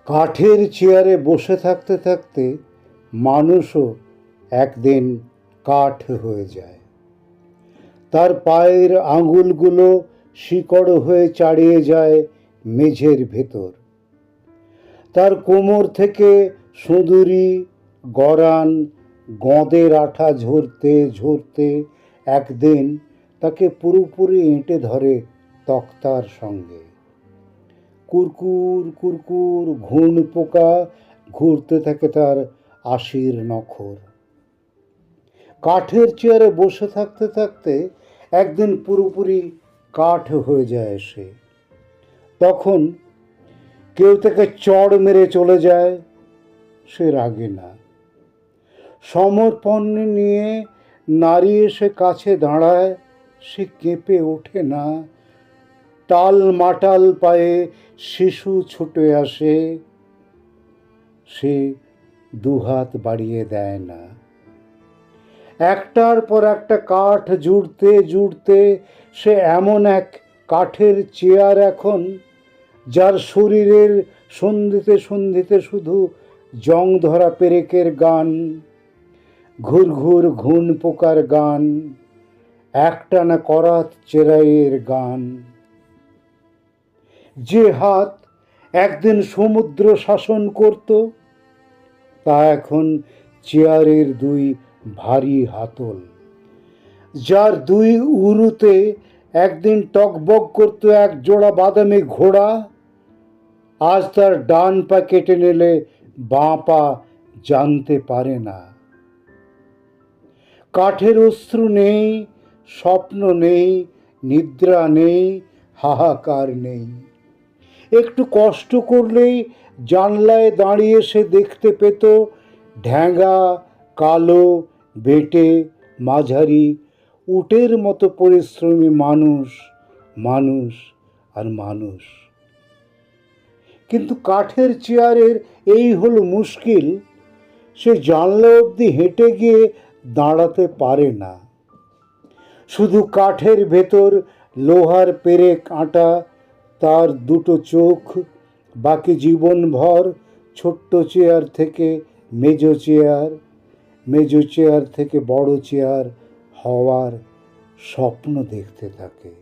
কাঠের চেয়ারে বসে থাকতে থাকতে মানুষও একদিন কাঠ হয়ে যায়। তার পায়ের আঙুলগুলো শিকড় হয়ে চাড়িয়ে যায় মেঝের ভেতর। তার কোমর থেকে সুঁদুরি, গরান, গঁদের আঠা ঝরতে ঝরতে একদিন তাকে পুরোপুরি এঁটে ধরে তক্তার সঙ্গে। কুরকুর কুরকুর ঘুণ পোকা ঘুরতে থাকে তার আশির নখর। কাঠের চেয়ারে বসে থাকতে থাকতে একদিন পুরোপুরি কাঠ হয়ে যায় সে। তখন কেউ তাকে চড় মেরে চলে যায়, সে রাগে না। সমর্পণ নিয়ে নারী এসে কাছে দাঁড়ায়, সে কেঁপে ওঠে না। টাল মাটাল পায়ে শিশু ছুটে আসে, সে দুহাত বাড়িয়ে দেয় না। একটার পর একটা কাঠ জুড়তে জুড়তে সে এমন এক কাঠের চেয়ার এখন, যার শরীরের সন্ধিতে সন্ধিতে শুধু জং ধরা পেরেকের গান, ঘুর ঘুর ঘুণ পোকার গান, একটানা করাত চেরাইয়ের গান। যে হাত একদিন সমুদ্র শাসন করত, তা এখন চেয়ারের দুই ভারী হাতল। যার দুই উরুতে একদিন টকবক করত এক জোড়া বাদামি ঘোড়া, আজ তার ডান পা কেটে নিলে বাঁ পা জানতে পারে না। কাঠের অশ্রু নেই, স্বপ্ন নেই, নিদ্রা নেই, হাহাকার নেই। একটু কষ্ট করলেই জানলায় দাঁড়িয়ে সে দেখতে পেত ঢ্যাঙা, কালো, বেটে, মাঝারি, উটের মতো পরিশ্রমী মানুষ, মানুষ আর মানুষ। কিন্তু কাঠের চেয়ারের এই হলো মুশকিল, সে জানলা অবধি হেঁটে গিয়ে দাঁড়াতে পারে না। শুধু কাঠের ভেতর লোহার পেরেক আঁটা তার দুটো চোখ, বাকি জীবনভর ছোট্ট চেয়ার থেকে মেজো চেয়ার, মেজো চেয়ার থেকে বড় চেয়ার হওয়ার স্বপ্ন দেখতে থাকে।